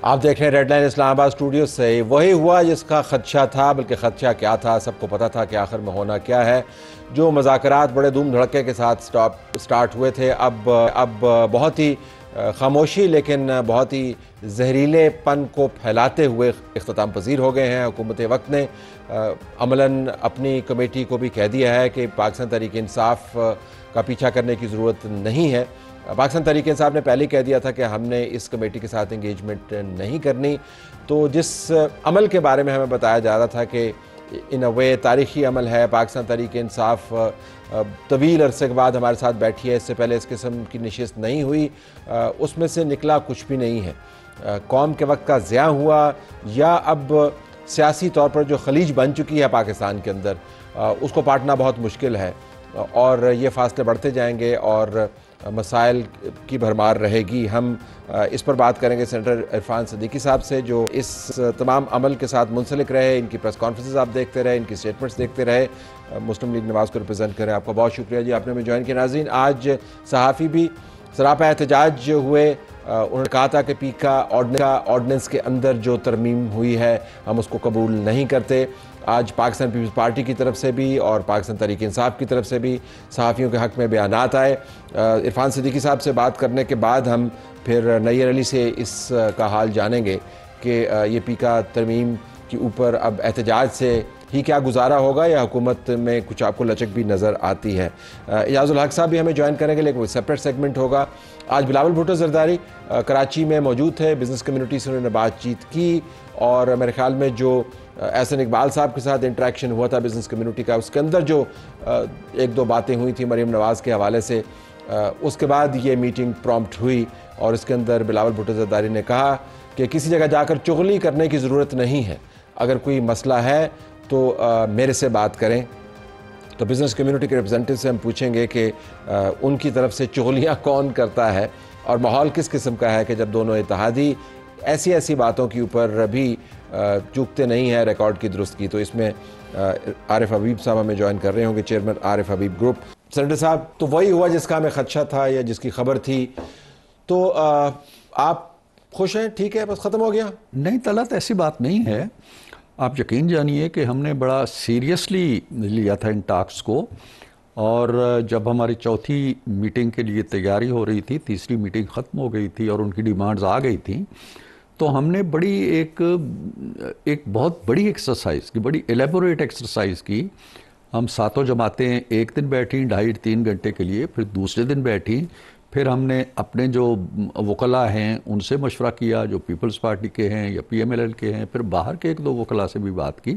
आप देख रहे हैं रेड लाइन इस्लामाबाद स्टूडियो से। वही हुआ जिसका खदशा था, बल्कि खदशा क्या था, सबको पता था कि आखिर में होना क्या है। जो मुज़ाकरात बड़े धूम धड़के के साथ स्टार्ट हुए थे, अब बहुत ही खामोशी लेकिन बहुत ही जहरीलेपन को फैलाते हुए इख्तिताम पजीर हो गए हैं। हुकूमत वक्त ने अमलन अपनी कमेटी को भी कह दिया है कि पाकिस्तान तहरीक इंसाफ का पीछा करने की ज़रूरत नहीं है। पाकिस्तान तहरीक इंसाफ ने पहले कह दिया था कि हमने इस कमेटी के साथ इंगेजमेंट नहीं करनी। तो जिस अमल के बारे में हमें बताया जा रहा था कि इन अ वे तारीख़ी अमल है, पाकिस्तान तहरीक इंसाफ तवील अरसे के बाद हमारे साथ बैठी है, इससे पहले इस किस्म की नशिस्त नहीं हुई, उसमें से निकला कुछ भी नहीं है। कौम के वक्त का ज़िया हुआ या अब सियासी तौर पर जो खलीज बन चुकी है पाकिस्तान के अंदर, उसको पाटना बहुत मुश्किल है और ये फासले बढ़ते जाएंगे और मसाइल की भरमार रहेगी। हम इस पर बात करेंगे सेनेटर इरफान सिद्दीकी साहब से, जो इस तमाम अमल के साथ मुंसलिक रहे। इनकी प्रेस कॉन्फ्रेंसेस आप देखते रहे, इनकी स्टेटमेंट्स देखते रहे, मुस्लिम लीग नवाज़ को रिप्रेजेंट करें। आपका बहुत शुक्रिया जी, आपने हमें ज्वाइन किया। नाज़रीन, आज सहाफ़ी भी सरापा एहतजाज हुए। उन्होंने कहा था कि पीका ऑर्डिनेंस के अंदर जो तरमीम हुई है हम उसको कबूल नहीं करते। आज पाकिस्तान पीपल्स पार्टी की तरफ से भी और पाकिस्तान तहरीक इंसाफ की तरफ से भी सहाफ़ियों के हक़ में बयानात आए। इरफान सिद्दीकी साहब से बात करने के बाद हम फिर नैयर अली से इसका हाल जानेंगे कि ये पीका तरमीम के ऊपर अब एहतजाज से ही क्या गुजारा होगा या हुकूमत में कुछ आपको लचक भी नज़र आती है। इजाज़ुल हक साहब भी हमें ज्वाइन करेंगे, लेकिन वो सेपरेट सेगमेंट होगा। आज बिलावल भुट्टो ज़रदारी कराची में मौजूद थे, बिज़नेस कम्युनिटी से उन्होंने बातचीत की और मेरे ख्याल में जो एहसन इकबाल साहब के साथ इंटरेक्शन हुआ था बिज़नेस कम्युनिटी का, उसके अंदर जो एक दो बातें हुई थी मरीम नवाज़ के हवाले से, उसके बाद ये मीटिंग प्रॉम्प्ट हुई और इसके अंदर बिलावल भुट्टो ज़रदारी ने कहा कि किसी जगह जाकर चुगली करने की ज़रूरत नहीं है, अगर कोई मसला है तो मेरे से बात करें। तो बिज़नेस कम्युनिटी के रिप्रेजेंटेटिव से हम पूछेंगे कि उनकी तरफ से चुगलियाँ कौन करता है और माहौल किस किस्म का है कि जब दोनों इत्तेहादी ऐसी ऐसी बातों के ऊपर भी चूकते नहीं हैं रिकॉर्ड की दुरुस्त की। तो इसमें आरिफ हबीब साहब हमें ज्वाइन कर रहे होंगे, चेयरमैन आरिफ हबीब ग्रुप। सेनेटर साहब, तो वही हुआ जिसका हमें खदशा था या जिसकी खबर थी, तो आप खुश हैं? ठीक है, बस ख़त्म हो गया? नहीं तलत, ऐसी बात नहीं है। आप यकीन जानिए कि हमने बड़ा सीरियसली लिया था इन टास्क को, और जब हमारी चौथी मीटिंग के लिए तैयारी हो रही थी, तीसरी मीटिंग ख़त्म हो गई थी और उनकी डिमांड्स आ गई थी, तो हमने बड़ी एक बहुत बड़ी एक्सरसाइज की, बड़ी एलेबोरेट एक्सरसाइज की। हम सातों जमातें एक दिन बैठी 2.5-3 घंटे के लिए, फिर दूसरे दिन बैठी, फिर हमने अपने जो वकला हैं उनसे मशवरा किया, जो पीपल्स पार्टी के हैं या PMLN के हैं, फिर बाहर के एक दो वकला से भी बात की।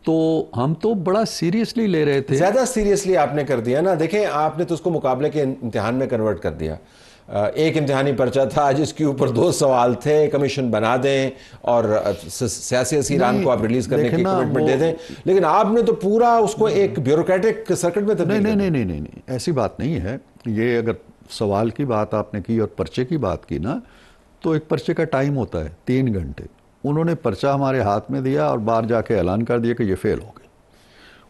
तो हम तो बड़ा सीरियसली ले रहे थे। ज़्यादा सीरियसली आपने कर दिया ना। देखें, आपने तो उसको मुकाबले के इम्तिहान में कन्वर्ट कर दिया। एक इम्तिहानी पर्चा था जिसके ऊपर 2 सवाल थे, कमीशन बना दें और सियासी असीरान को आप रिलीज करने की कमिटमेंट दे दें, लेकिन आपने तो पूरा उसको एक ब्यूरोक्रेटिक सर्किट में तब्दील कर दिया। नहीं, ऐसी बात नहीं है। ये अगर सवाल की बात आपने की और पर्चे की बात की ना, तो एक पर्चे का टाइम होता है 3 घंटे। उन्होंने पर्चा हमारे हाथ में दिया और बाहर जाके ऐलान कर दिया कि ये फेल हो गए।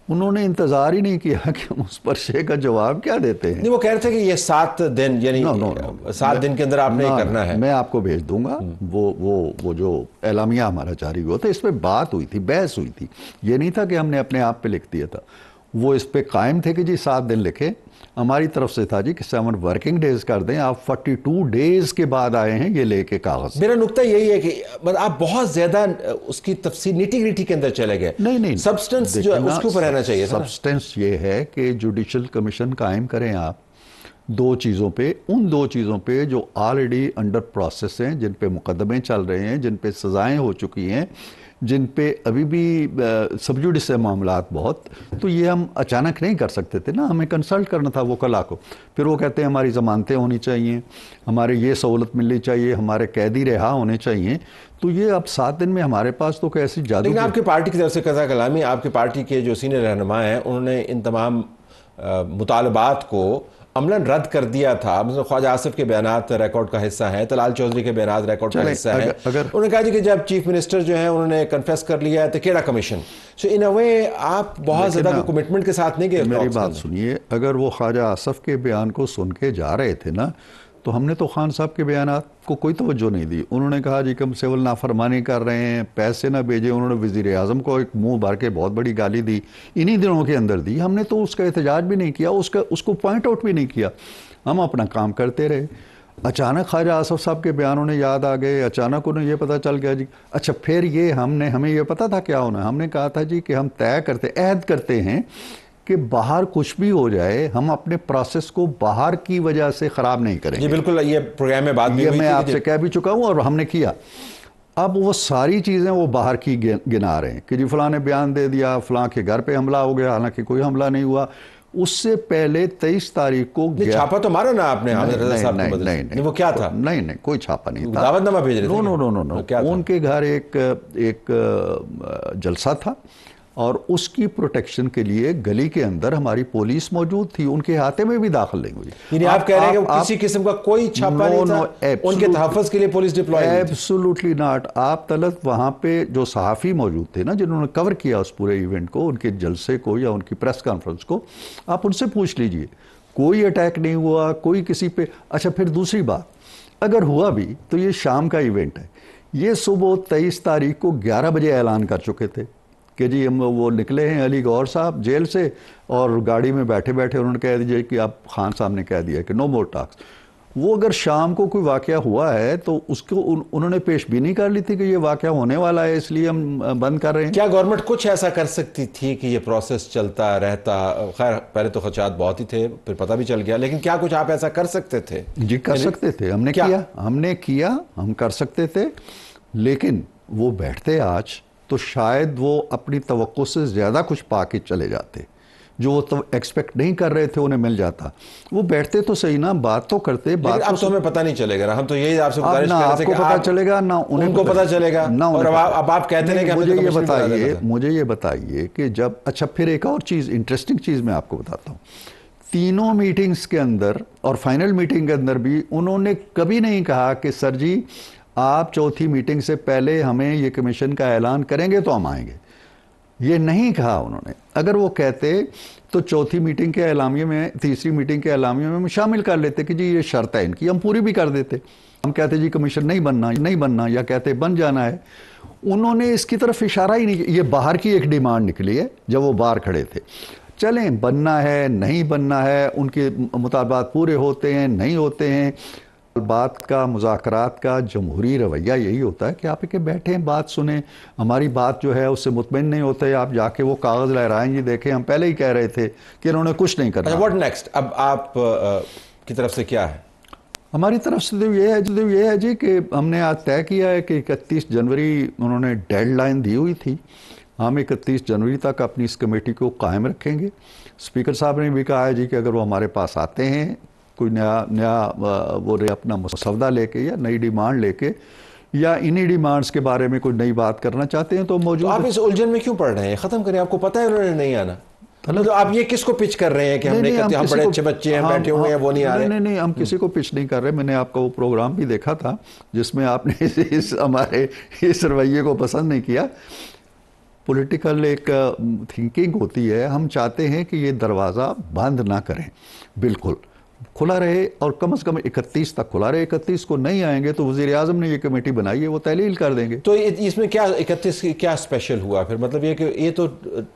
उन्होंने इंतज़ार ही नहीं किया कि हम उस पर्चे का जवाब क्या देते हैं। नहीं, वो कह रहे थे कि ये 7 दिन, यानी 7 दिन के अंदर आपने करना है। मैं आपको भेज दूंगा वो जो एलामिया हमारा जारी हुआ था, इस पर बात हुई थी, बहस हुई थी। ये नहीं था कि हमने अपने आप पे लिख दिया था। वो इस पे कायम थे कि जी 7 दिन लिखे। हमारी तरफ से था जी कि 7 वर्किंग डेज कर दें। आप 42 डेज के बाद आए हैं ये लेके कागज। मेरा नुक्ता यही है कि मतलब आप बहुत ज्यादा उसकी तफसील निटी ग्रिटी के अंदर चले गए। नहीं, सब्सटेंस जो है उसके ऊपर रहना चाहिए। सब्सटेंस ये है कि जुडिशल कमीशन कायम करें आप 2 चीज़ों पे, उन 2 चीज़ों पे जो ऑलरेडी अंडर प्रोसेस हैं, जिन पे मुकदमे चल रहे हैं, जिन पे सज़ाएं हो चुकी हैं, जिन पे अभी भी सब जुडिस है मामलात बहुत। तो ये हम अचानक नहीं कर सकते थे ना, हमें कंसल्ट करना था वकला को। फिर वो कहते हैं हमारी ज़मानतें होनी चाहिए, हमारे ये सहूलत मिलनी चाहिए, हमारे कैदी रिहा होने चाहिए। तो ये अब 7 दिन में हमारे पास तो कैसी जादू। लेकिन आपकी पार्टी की तरफ से कज़ा कलामी, आपकी पार्टी के जो सीनियर रहनुमा हैं, उन्होंने इन तमाम मुतालबात को अमलन रद्द कर दिया था। मतलब ख्वाजा आसिफ के बयानात रिकॉर्ड का हिस्सा हैं, तलाल चौधरी के बयानात रिकॉर्ड का हिस्सा है। उन्होंने कहा कि जब चीफ मिनिस्टर जो है उन्होंने कन्फेस कर लिया है तो केड़ा कमीशन। सो इन अ वे आप बहुत ज़्यादा कमिटमेंट के साथ नहीं गए। मेरी बात सुनिए, अगर वो ख्वाजा आसिफ के बयान को सुन के जा रहे थे ना, तो हमने तो खान साहब के बयानात को कोई तवज्जो नहीं दी। उन्होंने कहा जी कि हम सिविल नाफरमानी कर रहे हैं, पैसे ना भेजे। उन्होंने वज़ीर आज़म को एक मुंह भर के बहुत बड़ी गाली दी, इन्हीं दिनों के अंदर दी। हमने तो उसका एहतजाज भी नहीं किया, उसको पॉइंट आउट भी नहीं किया, हम अपना काम करते रहे। अचानक ख्वाजा आसफ साहब के बयान उन्हें याद आ गए, अचानक उन्हें ये पता चल गया जी। अच्छा, फिर ये हमें ये पता था क्या होना। हमने कहा था जी कि हम अहद करते हैं कि बाहर कुछ भी हो जाए, हम अपने प्रोसेस को बाहर की वजह से ख़राब नहीं करेंगे। जी बिल्कुल, ये प्रोग्राम में बात भी हुई थी, मैं आपसे कह भी चुका हूँ और हमने किया। अब वो सारी चीज़ें वो बाहर की गिना रहे हैं कि जी फलां ने बयान दे दिया, फलां के घर पे हमला हो गया, हालांकि कोई हमला नहीं हुआ। उससे पहले 23 तारीख को छापा तो मारा ना आपने हामिद रजा साहब के बदले? नहीं, वो क्या था? नहीं, कोई छापा नहीं था। दावतनामा भेज रहे थे? नो। उनके घर एक जलसा था और उसकी प्रोटेक्शन के लिए गली के अंदर हमारी पुलिस मौजूद थी, उनके हाथे में भी दाखिल नहीं हुई। यानी आप कह रहे हैं कि किसी किस्म का कोई छापा नहीं था, उनके तहफ़्फ़ुज़ के लिए पुलिस डिप्लॉय? Absolutely not. आप तलत वहाँ पे जो सहाफ़ी मौजूद थे ना, जिन्होंने कवर किया उस पूरे इवेंट को, उनके जलसे को या उनकी प्रेस कॉन्फ्रेंस को, आप उनसे पूछ लीजिए, कोई अटैक नहीं हुआ, कोई किसी पे। अच्छा, फिर दूसरी बात, अगर हुआ भी तो ये शाम का इवेंट है। ये सुबह 23 तारीख को 11 बजे ऐलान कर चुके थे कि जी हम वो निकले हैं अली गौर साहब जेल से, और गाड़ी में बैठे बैठे उन्होंने कह दीजिए कि आप खान साहब ने कह दिया कि नो मोर टॉक्स। वो अगर शाम को कोई वाक़या हुआ है तो उसको उन्होंने पेश भी नहीं कर ली थी कि ये वाक़या होने वाला है, इसलिए हम बंद कर रहे हैं। क्या गवर्नमेंट कुछ ऐसा कर सकती थी कि ये प्रोसेस चलता रहता? खैर, पहले तो खदशात बहुत ही थे, फिर पता भी चल गया, लेकिन क्या कुछ आप ऐसा कर सकते थे? जी कर सकते थे, हमने किया, हम कर सकते थे। लेकिन वो बैठते आज तो शायद वो अपनी तवक्को से ज़्यादा कुछ पाके चले जाते, जो वो तो एक्सपेक्ट नहीं कर रहे थे उन्हें मिल जाता। वो बैठते तो सही ना, बात तो करते। बात अब तो हमें पता नहीं चलेगा ना, हम तो यही आपसे गुजारिश कर रहे थे कि पता चलेगा ना उनको पता चलेगा ना। और अब आप कहते हैं कि मुझे ये बताइए कि जब, अच्छा फिर एक और चीज़, इंटरेस्टिंग चीज़ मैं आपको बताता हूँ। तीनों मीटिंग्स के अंदर और फाइनल मीटिंग के अंदर भी उन्होंने कभी नहीं कहा कि सर जी आप चौथी मीटिंग से पहले हमें ये कमीशन का ऐलान करेंगे तो हम आएंगे। ये नहीं कहा उन्होंने। अगर वो कहते तो चौथी मीटिंग के एलामिये में, तीसरी मीटिंग के एलामिये में हम शामिल कर लेते कि जी ये शर्त है इनकी, हम पूरी भी कर देते। हम कहते जी कमीशन नहीं बनना, या कहते बन जाना है। उन्होंने इसकी तरफ इशारा ही नहीं किया। ये बाहर की एक डिमांड निकली है जब वो बाहर खड़े थे। चलें, बनना है नहीं बनना है, उनके मुतालबात पूरे होते हैं नहीं होते हैं। बात का, मुज़ाकरात का जमहूरी रवैया यही होता है कि आप के बैठें, बात सुने। हमारी बात जो है उससे मुतमईन नहीं होते, आप जाके वो कागज़ लहराएं। जी देखें, हम पहले ही कह रहे थे कि इन्होंने कुछ नहीं करना। What next? अब आप की तरफ से क्या है? हमारी तरफ से तो ये है जी कि हमने आज तय किया है कि 31 जनवरी उन्होंने डेडलाइन दी हुई थी। हम 31 जनवरी तक अपनी इस कमेटी को कायम रखेंगे। स्पीकर साहब ने भी कहा है जी कि अगर वो हमारे पास आते हैं कोई नया वो अपना मसौदा लेके या नई डिमांड लेके या इन्हीं डिमांड्स के बारे में कोई नई बात करना चाहते हैं तो मौजूद। आप इस उलझन में क्यों पड़ रहे हैं? ख़त्म करें, आपको पता है उन्होंने नहीं आना। मतलब आप ये किसको पिच कर रहे हैं कि हम बड़े अच्छे बच्चे हैं, बैठे हुए हैं, वो नहीं आ रहे? नहीं, हम किसी को पिच नहीं कर रहे। मैंने आपका वो प्रोग्राम भी देखा था जिसमें आपने हमारे इस रवैये को पसंद नहीं किया। पॉलिटिकल एक थिंकिंग होती है, हम चाहते हैं कि ये दरवाज़ा बंद ना करें, बिल्कुल खुला रहे और कम से कम 31 तक खुला रहे। 31 को नहीं आएंगे तो वज़ीर आज़म ने ये कमेटी बनाई है, वो तहलील कर देंगे। तो इसमें क्या 31 की क्या स्पेशल हुआ फिर? मतलब ये कि ये तो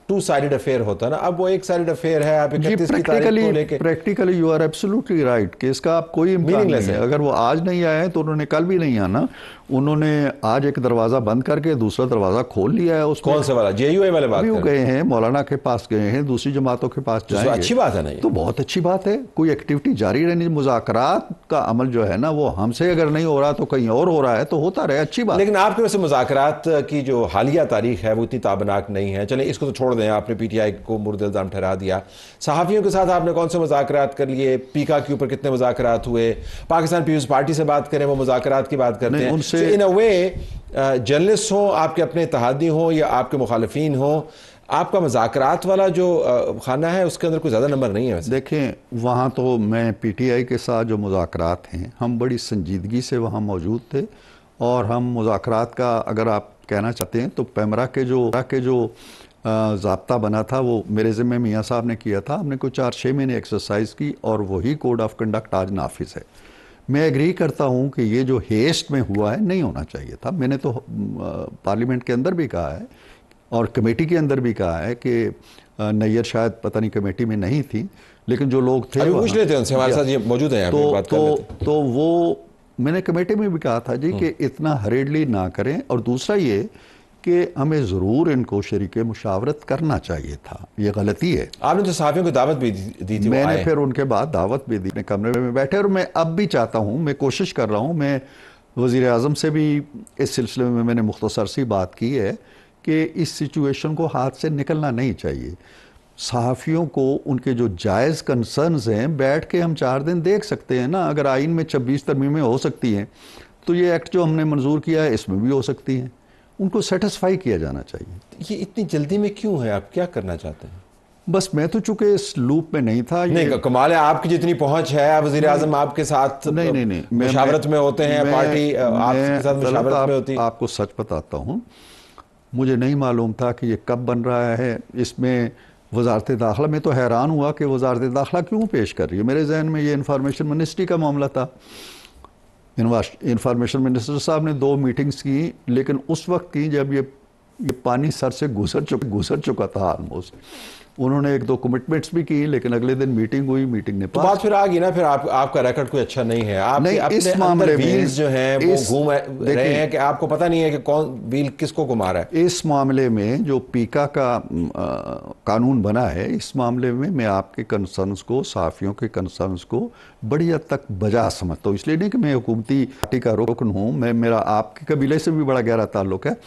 2 साइडेड अफेयर होता है ना, अब वो 1 साइडेड अफेयर है। आप 31 की तारीख को लेके practically you are absolutely right कि इसका आप कोई इम्कान नहीं है। अगर वो आज नहीं आए तो उन्होंने कल भी नहीं आना। उन्होंने आज एक दरवाज़ा बंद करके दूसरा दरवाज़ा खोल लिया है। उसको कौन सा वाला? JUI वाले बात गए हैं, मौलाना के पास गए हैं, दूसरी जमातों के पास जाएंगे। अच्छी बात है ना? तो बहुत अच्छी बात है, कोई एक्टिविटी जारी रहनी। मुज़ाकरात का अमल जो है ना वो हमसे अगर नहीं हो रहा तो कहीं और हो रहा है तो होता रहे, अच्छी बात। लेकिन आपके वैसे मुज़ाकरात की जो हालिया तारीख है वो इतनी ताबनाक नहीं है। चलें इसको तो छोड़ दें, आपने PTI को मुर्द इल्ज़ाम ठहरा दिया। सहाफ़ियों के साथ आपने कौन से मुज़ाकरात कर लिए? पीका के ऊपर कितने मुज़ाकरात हुए? पाकिस्तान पीपल्स पार्टी से बात करें, वो मुज़ाकरात की बात करते हैं। उनसे इन अ वे जर्नलिस्ट हों, आपके अपने इत्तेहादी हों या आपके मुखालिफिन हों, आपका मुज़ाकरात वाला जो खाना है उसके अंदर कोई ज़्यादा नंबर नहीं है वैसे। देखें, वहाँ तो मैं PTI के साथ जो मुज़ाकरात हैं हम बड़ी संजीदगी से वहाँ मौजूद थे। और हम मुज़ाकरात का अगर आप कहना चाहते हैं तो पैमरा के जो ज़ाब्ता बना था वो मेरे ज़िम्मे मियाँ साहब ने किया था। हमने कोई 4-6 महीने एक्सरसाइज की और वही कोड ऑफ कंडक्ट आज नाफिज है। मैं एग्री करता हूं कि ये जो हेस्ट में हुआ है नहीं होना चाहिए था। मैंने तो पार्लियामेंट के अंदर भी कहा है और कमेटी के अंदर भी कहा है कि नैयर शायद पता नहीं कमेटी में नहीं थी, लेकिन जो लोग थे पूछ लेते हैं उनसे, हमारे साथ ये मौजूद हैं, बात कर लेते हैं। तो वो मैंने कमेटी में भी कहा था जी कि इतना हरेडली ना करें, और दूसरा ये कि हमें ज़रूर इनको शरीके मुशावरत करना चाहिए था। ये गलती है। आपने तो सहाफ़ियों को दावत भी दी थी, मैंने फिर उनके बाद दावत भी दी, कमरे में बैठे, और मैं अब भी चाहता हूँ, मैं कोशिश कर रहा हूँ, मैं वज़ीर आज़म से भी इस सिलसिले में मैंने मुख्तसर सी बात की है कि इस सिचुएशन को हाथ से निकलना नहीं चाहिए। सहाफ़ियों को उनके जो जायज़ कंसर्न्स हैं बैठ के हम 4 दिन देख सकते हैं ना। अगर आइन में 26 तरमीमें हो सकती हैं तो ये एक्ट जो हमने मंजूर किया है इसमें भी हो सकती हैं। उनको सेटिस्फाई किया जाना चाहिए। ये इतनी जल्दी में क्यों है? आप क्या करना चाहते हैं? बस मैं तो चूंकि इस लूप में नहीं था। नहीं, कमाल है, आपकी जितनी पहुंच है, वज़ीर आज़म आपके साथ नहीं मुशावरत में होते हैं, पार्टी आपके साथ मुशावरत में होती है। आपको सच बताता हूँ, मुझे नहीं मालूम था कि ये कब बन रहा है। इसमें वजारत दाखिला में तो हैरान हुआ कि वजारत दाखिला क्यों पेश कर रही है। मेरे जहन में ये इंफॉर्मेशन मिनिस्ट्री का मामला था। इंफॉर्मेशन मिनिस्टर साहब ने 2 मीटिंग्स की, लेकिन उस वक्त की जब ये पानी सर से गुजर चुका था ऑलमोस्ट। उन्होंने 1-2 कमिटमेंट्स भी की, लेकिन अगले दिन मीटिंग हुई, मीटिंग ने तो बात फिर आ गई ना, फिर आपका रिकॉर्ड कोई अच्छा नहीं है। आप नहीं, अपने इस मामले में जो हैं वो घूम रहे हैं कि आपको पता नहीं है कि कौन व्हील किसको घुमा रहा है। इस मामले में जो पीका का कानून बना है, इस मामले में मैं आपके कंसर्न्स को, सहाफ़ियों के कंसर्न्स को बड़ी हद तक बजा समझता हूँ। इसलिए नहीं कि मैं हुकूमती पार्टी का रुकन हूँ, मेरा आपके कबीले से भी बड़ा गहरा ताल्लुक है।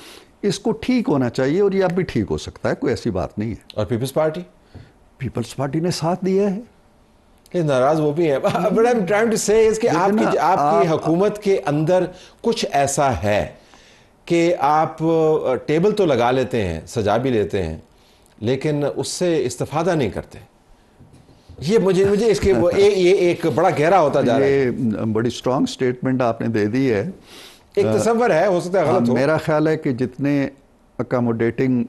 इसको ठीक होना चाहिए और ये अब भी ठीक हो सकता है, कोई ऐसी बात नहीं है। और पीपल्स पार्टी ने साथ दिया है। नाराज वो भी है। But I am trying to say इसके आपकी हुकूमत के अंदर कुछ ऐसा है कि आप टेबल तो लगा लेते हैं, सजा भी लेते हैं, लेकिन उससे इस्तेफादा नहीं करते। ये मुझे इसके ये एक बड़ा गहरा होता जा रहा है। ये बड़ी स्ट्रांग स्टेटमेंट आपने दे दी है। एक तसव्वुर है, हो सकता है गलत हो। मेरा ख्याल है कि जितने अकोमोडेटिंग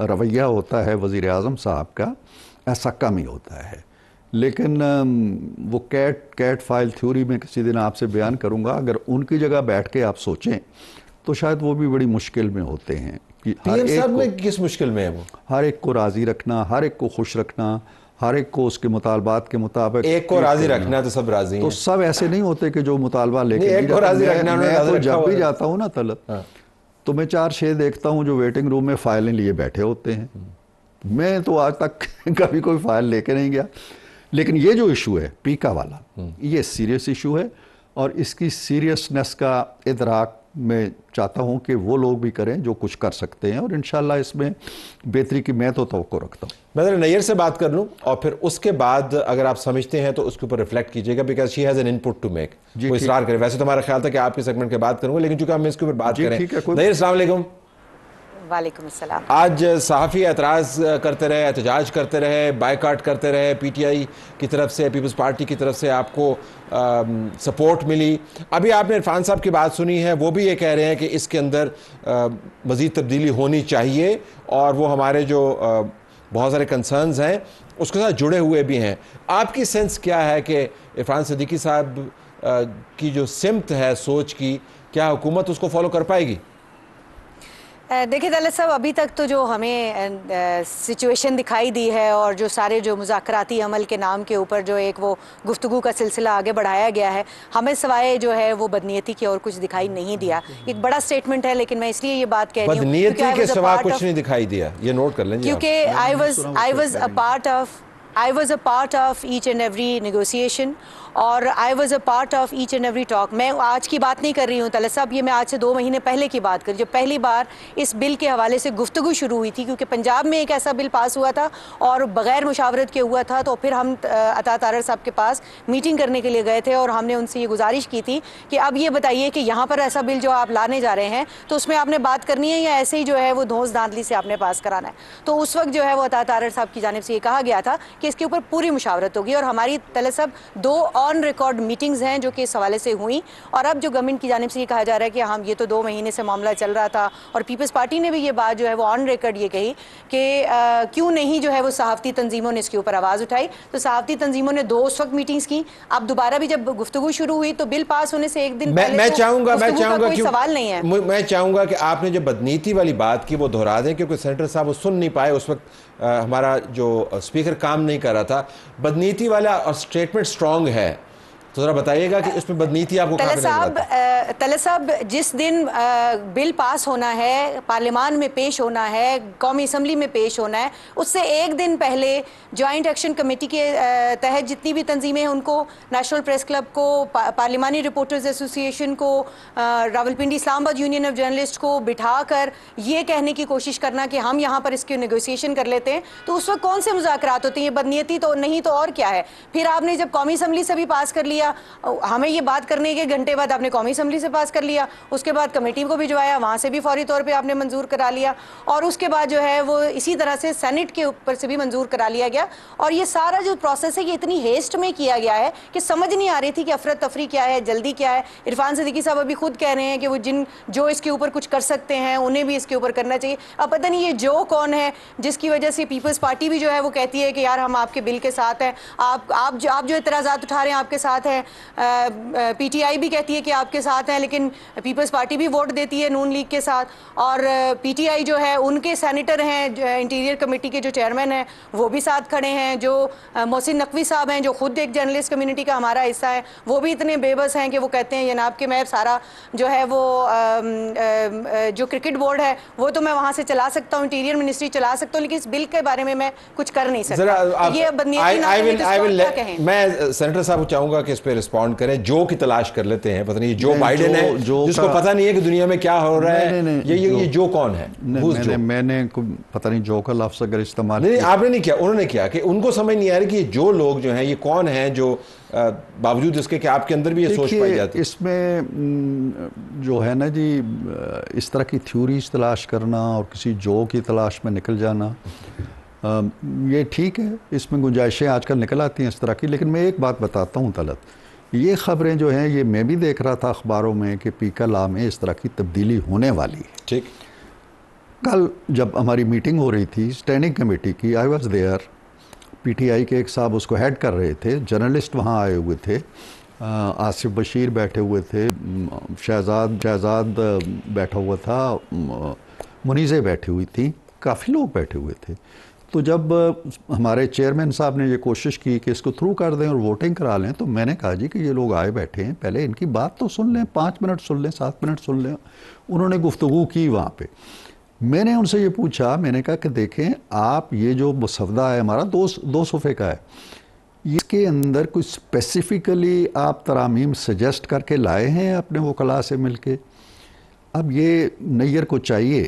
रवैया होता है वज़ीर आज़म साहब का, ऐसा कम ही होता है। लेकिन वो कैट फाइल थ्योरी में किसी दिन आपसे बयान करूंगा। अगर उनकी जगह बैठ के आप सोचें तो शायद वो भी बड़ी मुश्किल में होते हैं कि हर एक में किस मुश्किल में है वो? हर एक को राज़ी रखना, हर एक को खुश रखना, हर एक को उसके मुतालबात के मुताबिक। एक को राजी रखना तो सब राजी हैं। तो सब ऐसे नहीं होते कि जो मुतालबा लेके एक को राजी रखना। मैं तो जब भी जाता हूँ ना तलब, तो मैं 4-6 देखता हूँ जो वेटिंग रूम में फाइलें लिए बैठे होते हैं। मैं तो आज तक कभी कोई फाइल लेके नहीं गया। लेकिन ये जो इशू है पीका वाला, ये सीरियस इशू है और इसकी सीरियसनेस का इदराक मैं चाहता हूं कि वो लोग भी करें जो कुछ कर सकते हैं, और इंशाल्लाह इसमें बेहतरी की मैं तो तवक्को रखता हूं। मैं ज़रा नैयर से बात कर लूं और फिर उसके बाद अगर आप समझते हैं तो उसके ऊपर रिफ्लेक्ट कीजिएगा, because she has an input to make. वो इसरार करें। वैसे तो हमारा ख्याल था कि आपके सेगमेंट के बाद करूंगा, लेकिन चूंकि हम इसके ऊपर बात करें। नैयर, अस्सलाम वालेकुम। वालेकुम अस्सलाम। आज सहाफ़ी एतराज़ करते रहे, एहतजाज करते रहे, बायकाट करते रहे, पीटीआई की तरफ से, पीपल्स पार्टी की तरफ से आपको सपोर्ट मिली। अभी आपने इरफान साहब की बात सुनी है, वो भी ये कह रहे हैं कि इसके अंदर मज़ीद तब्दीली होनी चाहिए और वो हमारे जो बहुत सारे कंसर्न्स हैं उसके साथ जुड़े हुए भी हैं। आपकी सेंस क्या है कि इरफान सिद्दीकी साहब की जो सिमत है सोच की, क्या हुकूमत उसको फॉलो कर पाएगी? देखिए दौलत साहब, अभी तक तो जो हमें सिचुएशन दिखाई दी है और जो सारे जो मुज़ाकराती अमल के नाम के ऊपर जो एक वो गुफ्तगू का सिलसिला आगे बढ़ाया गया है, हमें सवाए जो है वो बदनीयती की और कुछ दिखाई नहीं दिया। एक बड़ा स्टेटमेंट है, लेकिन मैं इसलिए ये बात कह रही हूँ बदनीयती के सिवा कुछ नहीं दिखाई दिया, ये नोट कर लें, क्योंकि I was a part of each and every negotiation और I was a part of each and every talk. मैं आज की बात नहीं कर रही हूँ तलत साहब, ये मैं आज से 2 महीने पहले की बात कर रही हूँ, जब पहली बार इस बिल के हवाले से गुफ्तगू शुरू हुई थी। क्योंकि पंजाब में एक ऐसा बिल पास हुआ था और बग़ैर मुशावरत के हुआ था, तो फिर हम अता तारर साहब के पास मीटिंग करने के लिए गए थे और हमने उनसे ये गुजारिश की थी कि अब ये बताइए कि यहाँ पर ऐसा बिल जो आप लाने जा रहे हैं तो उसमें आपने बात करनी है या ऐसे ही जो है वो धौंस धांधली से आपने पास कराना है। तो उस वक्त जो है वो अता तारर साहब की जानिब से ये कहा गया था कि इसके ऊपर पूरी मुशावरत होगी और हमारी तलत साहब 2 ऑन रिकॉर्ड मीटिंग्स हैं जो कि इस हवाले से हुई। और अब जो गवर्नमेंट की जानिब से ये कहा जा रहा है कि हम ये तो 2 महीने से मामला चल रहा था, और पीपल्स पार्टी ने भी ये बात जो है वो ऑन रिकॉर्ड ये कही कि क्यों नहीं जो है वो सहाफ़ती तंजीमों ने इसके ऊपर आवाज़ उठाई। तो सहाफ़ती तंजीमों ने 2 उस वक्त मीटिंग्स की। अब दोबारा भी जब गुफ्तगू शुरू हुई तो बिल पास होने से एक दिन पहले मैं चाहूंगा कोई सवाल नहीं है। मैं चाहूंगा कि आपने जो बदनीति वाली बात की वो दोहरा दें, क्योंकि सेनेटर साहब वो सुन नहीं पाए उस वक्त। हमारा जो स्पीकर काम नहीं कर रहा था। बदनीति वाला स्टेटमेंट स्ट्रांग है, तो जरा बताइएगा कि इसमें बदनीति आपको कहाँ पे नजर आता है? तलत साहब, जिस दिन बिल पास होना है, पार्लियामान में पेश होना है, कौमी असम्बली में पेश होना है, उससे एक दिन पहले जॉइंट एक्शन कमेटी के तहत जितनी भी तंजीमें हैं उनको, नेशनल प्रेस क्लब को, पार्लियामानी रिपोर्टर्स एसोसिएशन को, Rawalpindi Islamabad union of journalist को बिठाकर ये कहने की कोशिश करना कि हम यहाँ पर इसकी नेगोशिएशन कर लेते हैं, तो उस वक्त कौन से मुज़ाकरात होते हैं? बदनीयती तो नहीं तो और क्या है? फिर आपने जब कौमी असम्बली से भी पास कर लिया, हमें ये बात करने के घंटे बाद आपने कौमी असम्बली से पास कर लिया, उसके बाद कमेटी को भिजवाया, वहां से भी फौरी तौर पे आपने मंजूर करा लिया, और उसके बाद जो है वो इसी तरह से सेनेट के ऊपर से भी मंजूर करा लिया गया। और ये सारा जो प्रोसेस है ये इतनी हेस्ट में किया गया है कि समझ नहीं आ रही थी कि अफरा तफरी क्या है, जल्दी क्या है। इरफान सिद्दीकी साहब अभी खुद कह रहे हैं कि वो जो इसके ऊपर कुछ कर सकते हैं उन्हें भी इसके ऊपर करना चाहिए। अब पता नहीं ये जो कौन है जिसकी वजह से पीपल्स पार्टी भी जो है वो कहती है कि यार हम आपके बिल के साथ हैं, आप जो इतराज़ात उठा रहे हैं आपके साथ है, पीटीआई भी कहती है कि आपके साथ हैं, लेकिन पीपल्स पार्टी भी वोट देती है नून लीग के साथ, और पीटीआई जो है उनके सेनेटर हैं, इंटीरियर कमेटी के जो चेयरमैन हैं वो भी साथ खड़े हैं, जो मोहसिन नकवी साहब हैं जो खुद एक जर्नलिस्ट कम्युनिटी का हमारा हिस्सा है, वो भी इतने बेबस हैं कि वो कहते हैं जनाब कि मैं सारा जो है वो जो क्रिकेट बोर्ड है वो तो मैं वहाँ से चला सकता हूँ, इंटीरियर मिनिस्ट्री चला सकता हूँ, लेकिन इस बिल के बारे में मैं कुछ कर नहीं सकता। ये मैं सेनेटर साहब को चाहूंगा कि इस पे रिस्पॉन्ड करें। जो की तलाश कर लेते हैं, पता नहीं जो बाइडेन है जिसको पता नहीं है कि दुनिया में क्या हो रहा है, ये जो कौन है? मैंने पता नहीं जो का लफ्ज़ अगर इस्तेमाल नहीं, आपने नहीं किया, उन्होंने किया कि उनको समझ नहीं आ रही कि जो लोग जो हैं ये कौन है, जो बावजूद इसके कि आपके अंदर भी ये सोच पाई जाती है। इसमें जो है ना जी, इस तरह की थ्योरीज तलाश करना और किसी जो की तलाश में निकल जाना, ये ठीक है, इसमें गुंजाइशें आजकल निकल आती हैं इस तरह की। लेकिन मैं एक बात बताता हूँ तलत, ये ख़बरें जो हैं ये मैं भी देख रहा था अखबारों में कि पीका लॉ में इस तरह की तब्दीली होने वाली है। ठीक, कल जब हमारी मीटिंग हो रही थी स्टैंडिंग कमेटी की, आई वाज देयर, पीटीआई के एक साहब उसको हेड कर रहे थे, जर्नलिस्ट वहाँ आए हुए थे, आसिफ बशीर बैठे हुए थे, शहजाद बैठा हुआ था, मुनीज़े बैठी हुई थी, काफ़ी लोग बैठे हुए थे। तो जब हमारे चेयरमैन साहब ने ये कोशिश की कि इसको थ्रू कर दें और वोटिंग करा लें, तो मैंने कहा जी कि ये लोग आए बैठे हैं, पहले इनकी बात तो सुन लें, 5 मिनट सुन लें, 7 मिनट सुन लें। उन्होंने गुफ्तगू की वहाँ पे। मैंने उनसे ये पूछा, मैंने कहा कि देखें आप, ये जो मसवदा है हमारा 2 सोफ़े का है, इसके अंदर कुछ स्पेसिफ़िकली आप तरामीम सजेस्ट करके लाए हैं अपने वकला से मिल के? अब ये नैयर को चाहिए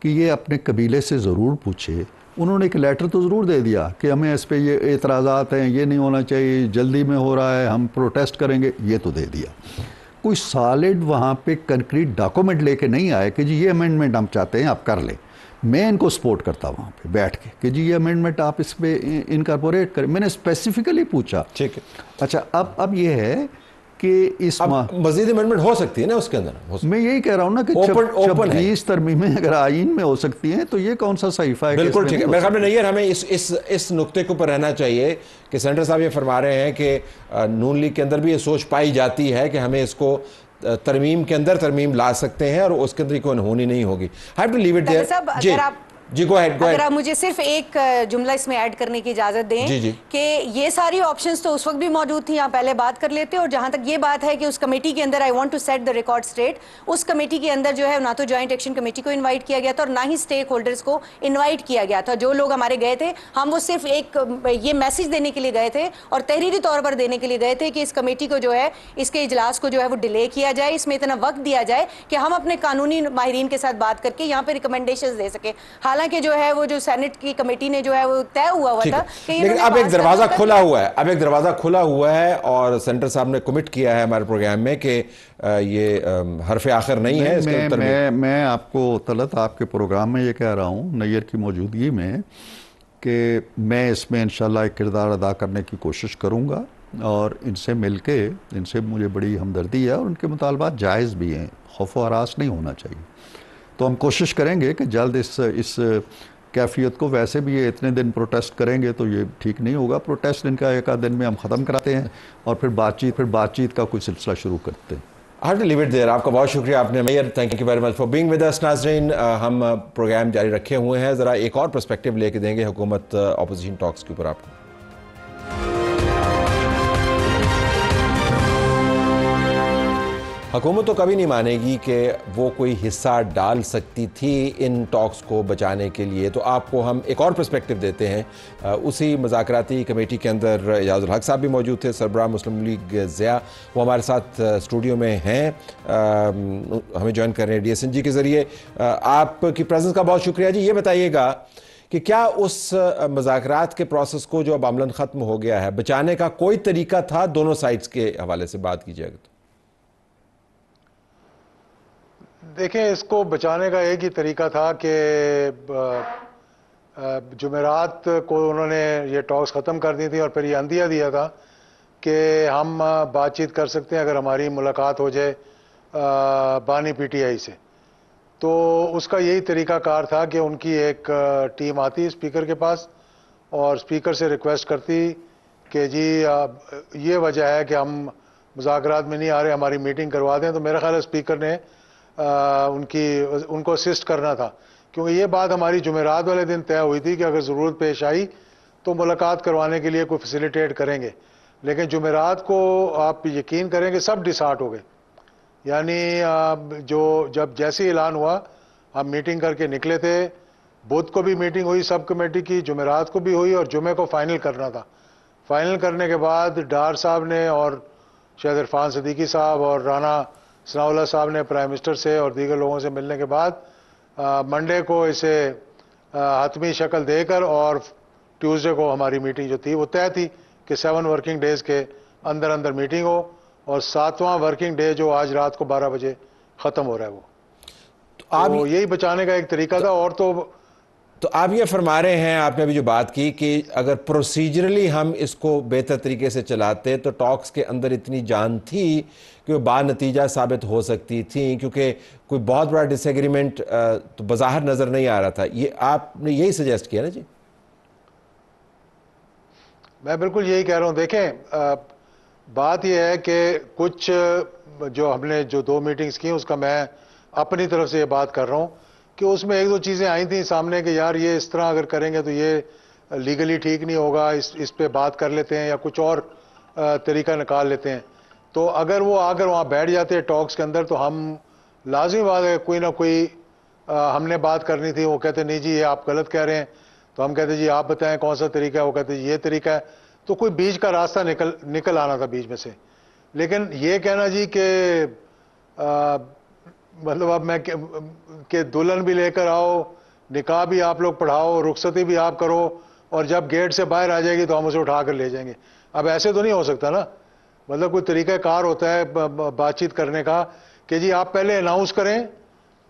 कि ये अपने कबीले से ज़रूर पूछे। उन्होंने एक लेटर तो ज़रूर दे दिया कि हमें इस पे ये एतराज़ात हैं, ये नहीं होना चाहिए, जल्दी में हो रहा है, हम प्रोटेस्ट करेंगे, ये तो दे दिया। कोई सॉलिड वहाँ पे कंक्रीट डॉक्यूमेंट लेके नहीं आए कि जी ये अमेंडमेंट हम चाहते हैं आप कर लें। मैं इनको सपोर्ट करता वहाँ पे बैठ के कि जी ये अमेंडमेंट आप इस पर इनकॉर्पोरेट करें। मैंने स्पेसिफिकली पूछा। ठीक है, अच्छा, अब ये है कि इस मजीद अमेंडमेंट हो सकती है ना उसके अंदर। मैं यही कह रहा हूँ ना कि ओपन 20 तरमीमें अगर आईन में हो सकती हैं तो ये कौन सा सहीफा है? बिल्कुल ठीक है। मेरे ख्याल में नहीं, हमें इस नुक्ते के ऊपर रहना चाहिए कि सेनेटर साहब ये फरमा रहे हैं कि नून लीग के अंदर भी ये सोच पाई जाती है कि हमें इसको तरमीम के अंदर तरमीम ला सकते हैं और उसके अंदर कोई अनहोनी नहीं होगी। Have to leave it there. जी गो अहेड। अगर आप मुझे सिर्फ एक जुमला इसमें ऐड करने की इजाजत दें कि ये सारी ऑप्शंस तो उस वक्त भी मौजूद थी, यहाँ पहले बात कर लेते हैं। और जहाँ तक ये बात है कि उस कमेटी के अंदर, I want to set the record straight, उस कमेटी के अंदर जो है ना तो जॉइंट एक्शन कमेटी को इनवाइट किया गया था और ना ही स्टेक होल्डर्स को इन्वाइट किया गया था। जो लोग हमारे गए थे, हम वो सिर्फ एक ये मैसेज देने के लिए गए थे और तहरीरी तौर पर देने के लिए गए थे कि इस कमेटी को जो है, इसके इजलास को जो है वो डिले किया जाए, इसमें इतना वक्त दिया जाए कि हम अपने कानूनी माहिरीन के साथ बात करके यहाँ पे रिकमेंडेशंस दे सके। हालांकि जो है वो सेनेट की कमेटी ने जो है वो तय हुआ था कि लेकिन अब एक दरवाजा खुला हुआ है, अब एक दरवाजा खुला हुआ है और सेनेटर साहब ने कमिट किया है हमारे प्रोग्राम में कि ये हरफ आखिर नहीं है। मैं आपको तलत आपके प्रोग्राम में ये कह रहा हूँ नैयर की मौजूदगी में कि मैं इसमें इंशाल्लाह एक किरदार अदा करने की कोशिश करूँगा और इनसे मिलके, इनसे मुझे बड़ी हमदर्दी है और उनके मुतालबात जायज़ भी हैं, खौफ व हरास नहीं होना चाहिए। तो हम कोशिश करेंगे कि जल्द इस कैफियत को, वैसे भी ये इतने दिन प्रोटेस्ट करेंगे तो ये ठीक नहीं होगा। प्रोटेस्ट इनका एक आध दिन में हम ख़त्म कराते हैं और फिर बातचीत का कोई सिलसिला शुरू करते हैं। I have to leave it there। आपका बहुत शुक्रिया, आपने mayor, thank you very much for being with us. नाज़रीन, हम प्रोग्राम जारी रखे हुए हैं, ज़रा एक और पर्सपेक्टिव लेके देंगे हुकूमत ऑपोजिशन टॉक्स के ऊपर आपको। हुकूमत तो कभी नहीं मानेगी कि वो कोई हिस्सा डाल सकती थी इन टॉक्स को बचाने के लिए, तो आपको हम एक और पर्सपेक्टिव देते हैं। उसी मज़ाकराती कमेटी के अंदर एजाज़ुल हक साहब भी मौजूद थे, सरबराह मुस्लिम लीग ज़िया, वो हमारे साथ स्टूडियो में हैं, हमें ज्वाइन कर रहे हैं DSNG के ज़रिए। आपकी प्रेजेंस का बहुत शुक्रिया जी। ये बताइएगा कि क्या उस मज़ाकरात के प्रोसेस को जो अब अमलन ख़त्म हो गया है, बचाने का कोई तरीका था दोनों साइड्स के हवाले से बात कीजिएगा तो? देखें, इसको बचाने का एक ही तरीका था कि जुमेरात को उन्होंने ये टॉक्स ख़त्म कर दी थी और फिर ये अंदिया दिया था कि हम बातचीत कर सकते हैं अगर हमारी मुलाकात हो जाए बानी PTI से। तो उसका यही तरीक़ाकार था कि उनकी एक टीम आती स्पीकर के पास और स्पीकर से रिक्वेस्ट करती कि जी ये वजह है कि हम मुज़ाकरात में नहीं आ रहे, हमारी मीटिंग करवा दें। तो मेरा ख्याल है स्पीकर ने उनको असिस्ट करना था, क्योंकि ये बात हमारी जुमेरात वाले दिन तय हुई थी कि अगर ज़रूरत पेश आई तो मुलाकात करवाने के लिए कोई फैसिलिटेट करेंगे। लेकिन जुमेरात को आप यकीन करेंगे सब डिसहार्ट हो गए। यानी जब जैसे ऐलान हुआ हम मीटिंग करके निकले थे, बुध को भी मीटिंग हुई सब कमेटी की, जुमेरात को भी हुई और जुमे को फाइनल करना था। फाइनल करने के बाद डार साहब ने और शायद इरफान सिद्दीकी साहब और राना सनाउल्लाह साहब ने प्राइम मिनिस्टर से और दीगर लोगों से मिलने के बाद मंडे को इसे हतमी शक्ल देकर और ट्यूसडे को हमारी मीटिंग जो थी वो तय थी कि 7 वर्किंग डेज़ के अंदर अंदर मीटिंग हो और 7वां वर्किंग डे जो आज रात को 12 बजे ख़त्म हो रहा है वो। तो यही बचाने का एक तरीका था। और तो आप ये फरमा रहे हैं, आपने अभी जो बात की कि अगर प्रोसीजरली हम इसको बेहतर तरीके से चलाते तो टॉक्स के अंदर इतनी जान थी कि वो बानतीजा साबित हो सकती थी, क्योंकि कोई बहुत बड़ा डिसएग्रीमेंट तो बज़ाहिर नज़र नहीं आ रहा था। ये आपने यही सजेस्ट किया ना जी? मैं बिल्कुल यही कह रहा हूँ। देखें, बात यह है कि कुछ जो हमने 2 मीटिंग्स की उसका मैं अपनी तरफ से ये बात कर रहा हूँ कि उसमें 1-2 चीज़ें आई थी सामने कि यार ये इस तरह अगर करेंगे तो ये लीगली ठीक नहीं होगा, इस पे बात कर लेते हैं या कुछ और तरीका निकाल लेते हैं। तो अगर वो आकर वहाँ बैठ जाते हैं टॉक्स के अंदर तो हम लाजमी बात है कोई ना कोई हमने बात करनी थी, वो कहते नहीं जी ये आप गलत कह रहे हैं, तो हम कहते जी आप बताएं कौन सा तरीका है, वो कहते ये तरीका है। तो कोई बीच का रास्ता निकल आना था बीच में से। लेकिन ये कहना जी कि मतलब अब मैं कि दुल्हन भी लेकर आओ, निकाह भी आप लोग पढ़ाओ, रुखसती भी आप करो और जब गेट से बाहर आ जाएगी तो हम उसे उठा कर ले जाएंगे, अब ऐसे तो नहीं हो सकता ना। मतलब कोई तरीक़ाकार होता है बातचीत करने का कि जी आप पहले अनाउंस करें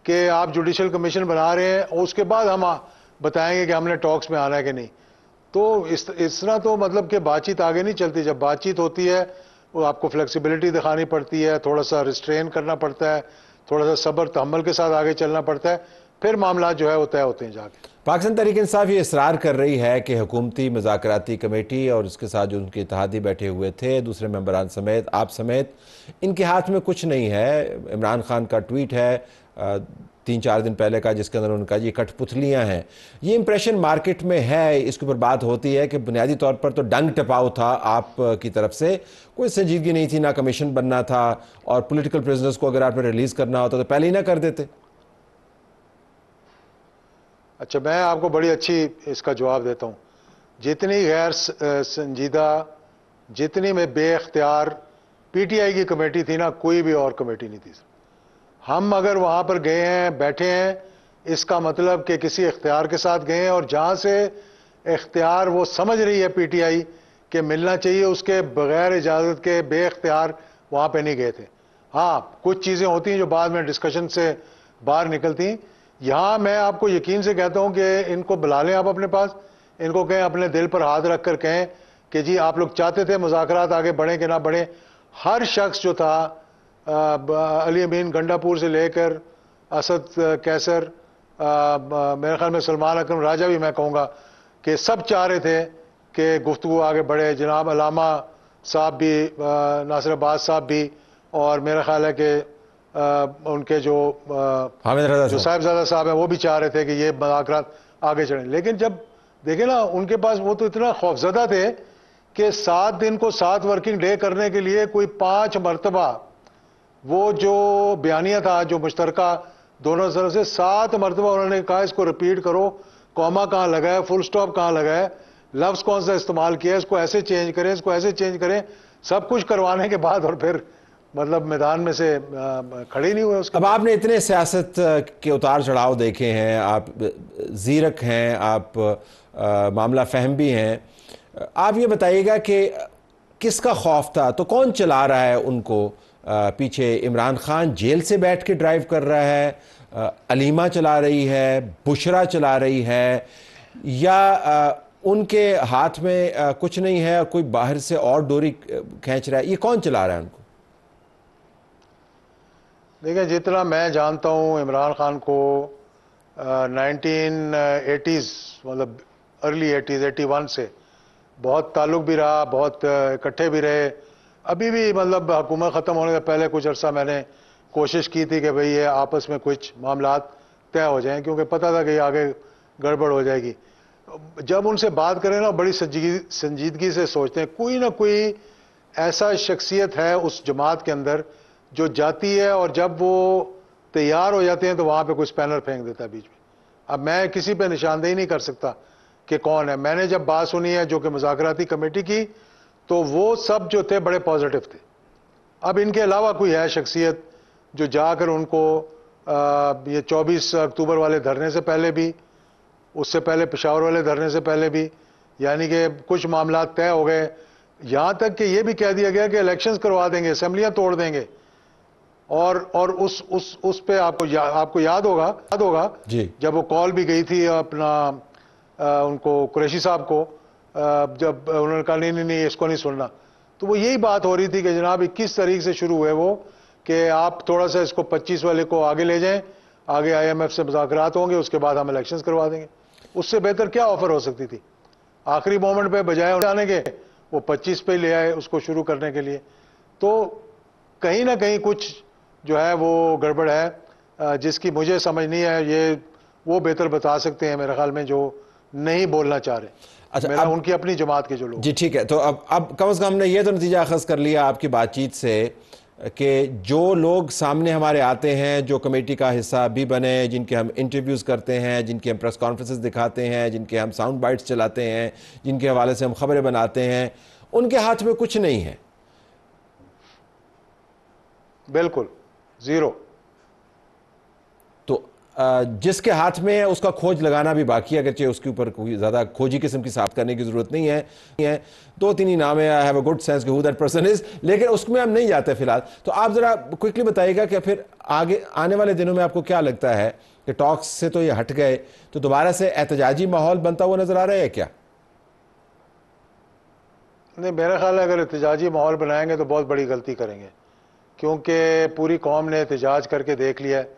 कि आप जुडिशल कमीशन बना रहे हैं और उसके बाद हम बताएंगे कि हमने टॉक्स में आना है कि नहीं। तो इस तरह तो मतलब कि बातचीत आगे नहीं चलती। जब बातचीत होती है वो आपको फ्लेक्सिबिलिटी दिखानी पड़ती है, थोड़ा सा रिस्ट्रेन करना पड़ता है, थोड़ा सा सब्र तहम्मुल के साथ आगे चलना पड़ता है, फिर मामला जो है वो तय होते हैं जाके। पाकिस्तान तहरीक इंसाफ ये इसरार कर रही है कि हुकूमती मज़ाकराती कमेटी और उसके साथ जो उनके इत्तेहादी बैठे हुए थे, दूसरे मेंबरान समेत, आप समेत, इनके हाथ में कुछ नहीं है। इमरान खान का ट्वीट है 3-4 दिन पहले का जिसके अंदर उनका ये कठपुतलियाँ हैं। ये इंप्रेशन मार्केट में है, इसके ऊपर बात होती है कि बुनियादी तौर पर तो डंग टपाव था आप की तरफ से, कोई संजीदगी नहीं थी, ना कमीशन बनना था और पॉलिटिकल प्रिजनर्स को अगर आपने रिलीज़ करना होता तो पहले ही ना कर देते। अच्छा, मैं आपको बड़ी अच्छी इसका जवाब देता हूँ। जितनी गैर संजीदा, जितनी में बेख्तियार PTI की कमेटी थी ना, कोई भी और कमेटी नहीं थी। हम अगर वहाँ पर गए हैं, बैठे हैं, इसका मतलब कि किसी इख्तियार के साथ गए हैं और जहाँ से इख्तियार वो समझ रही है PTI कि मिलना चाहिए, उसके बग़ैर इजाज़त के बेख्तियार वहाँ पे नहीं गए थे। हाँ, कुछ चीज़ें होती हैं जो बाद में डिस्कशन से बाहर निकलती। यहाँ मैं आपको यकीन से कहता हूँ कि इनको बुला लें आप अपने पास, इनको कहें, अपने दिल पर हाथ रख कर कहें कि जी आप लोग चाहते थे मुज़ाकरात आगे बढ़ें कि ना बढ़ें। हर शख्स जो था, अली अमीन गंडापुर से लेकर असद कैसर, मेरे ख्याल में सलमान अकरम राजा भी मैं कहूँगा कि सब चाह रहे थे कि गुफ्तगू आगे बढ़े। जनाब अलामा साहब भी, नासिर अब्बास साहब भी, और मेरा ख्याल है कि उनके जो साहिबजादा साहब हैं वो भी चाह रहे थे कि ये मुज़ाकरात आगे चढ़ें। लेकिन जब देखें ना, उनके पास वो तो इतना खौफजदा थे कि 7 दिन को 7 वर्किंग डे करने के लिए कोई 5 मरतबा वो जो बयानिया था जो मुश्तरका दोनों तरफ से 7 मरतबा उन्होंने कहा इसको रिपीट करो, कॉमा कहाँ लगा है, फुल स्टॉप कहाँ लगा है, लफ्ज़ कौन सा इस्तेमाल किया है, इसको ऐसे चेंज करें, इसको ऐसे चेंज करें। सब कुछ करवाने के बाद और फिर मतलब मैदान में से खड़े नहीं हुए उसके। अब आपने इतने सियासत के उतार चढ़ाव देखे हैं, आप ज़ीरक हैं, आप मामला फहम भी हैं। आप ये बताइएगा कि किसका खौफ था, तो कौन चला रहा है उनको? पीछे इमरान खान जेल से बैठ के ड्राइव कर रहा है, अलीमा चला रही है, बुशरा चला रही है, या उनके हाथ में कुछ नहीं है और कोई बाहर से और डोरी खींच रहा है? ये कौन चला रहा है उनको? देखिए, जितना मैं जानता हूँ इमरान खान को 1980s मतलब अर्ली 80s 81 से बहुत ताल्लुक़ भी रहा, बहुत इकट्ठे भी रहे। अभी भी मतलब हुकूमत ख़त्म होने से पहले कुछ अर्सा मैंने कोशिश की थी कि भाई ये आपस में कुछ मामलात तय हो जाएं, क्योंकि पता था कि आगे गड़बड़ हो जाएगी। जब उनसे बात करें ना, बड़ी संजीदगी से सोचते हैं कोई ना कोई ऐसा शख्सियत है उस जमात के अंदर जो जाती है और जब वो तैयार हो जाते हैं तो वहाँ पे कोई स्पैनर फेंक देता है बीच में। अब मैं किसी पे निशानदेही नहीं कर सकता कि कौन है। मैंने जब बात सुनी है जो कि मुज़ाकराती कमेटी की, तो वो सब जो थे बड़े पॉजिटिव थे। अब इनके अलावा कोई है शख्सियत जो जाकर उनको ये 24 अक्टूबर वाले धरने से पहले भी, उससे पहले पेशावर वाले धरने से पहले भी, यानी कि कुछ मामला तय हो गए, यहाँ तक कि ये भी कह दिया गया कि इलेक्शंस करवा देंगे, असेंबलियाँ तोड़ देंगे। और उस पे आपको याद होगा जी, जब वो कॉल भी गई थी अपना उनको कुरैशी साहब को, जब उन्होंने कहा नहीं इसको नहीं सुनना, तो वो यही बात हो रही थी कि जनाब 21 तारीख से शुरू हुए वो कि आप थोड़ा सा इसको 25 वाले को आगे ले जाएं, आगे IMF से मुज़ाकरात होंगे, उसके बाद हम इलेक्शंस करवा देंगे। उससे बेहतर क्या ऑफर हो सकती थी? आखिरी मोमेंट पे बजाय जाने के वो 25 पे ले आए उसको शुरू करने के लिए। तो कहीं ना कहीं कुछ जो है वो गड़बड़ है, जिसकी मुझे समझ नहीं है। ये वो बेहतर बता सकते हैं मेरे ख्याल में जो नहीं बोलना चाह रहे। अच्छा, मेरा उनकी अपनी जमात के जो लोग। जी ठीक है, तो अब कम से कम हमने ये तो नतीजा अखज़ कर लिया आपकी बातचीत से कि जो लोग सामने हमारे आते हैं, जो कमेटी का हिस्सा भी बने, जिनके हम इंटरव्यूज़ करते हैं, जिनके हम प्रेस कॉन्फ्रेंसेस दिखाते हैं, जिनके हम साउंड बाइट्स चलाते हैं, जिनके हवाले से हम खबरें बनाते हैं, उनके हाथ में कुछ नहीं है। बिल्कुल ज़ीरो। तो जिसके हाथ में है उसका खोज लगाना भी बाकी है, अगरचे उसके ऊपर कोई ज़्यादा खोजी किस्म की साफ करने की ज़रूरत नहीं है। 2-3 ही नाम है, I have a good sense कि हू दैट पर्सन इज़, लेकिन उसमें हम नहीं जाते फिलहाल। तो आप ज़रा क्विकली बताइएगा कि फिर आगे आने वाले दिनों में आपको क्या लगता है कि टॉक्स से तो ये हट गए, तो दोबारा से एहतजाजी माहौल बनता हुआ नज़र आ रहा है क्या? नहीं, मेरा ख्याल है अगर एहतजाजी माहौल बनाएंगे तो बहुत बड़ी गलती करेंगे, क्योंकि पूरी कौम ने एहतजाज करके देख लिया है।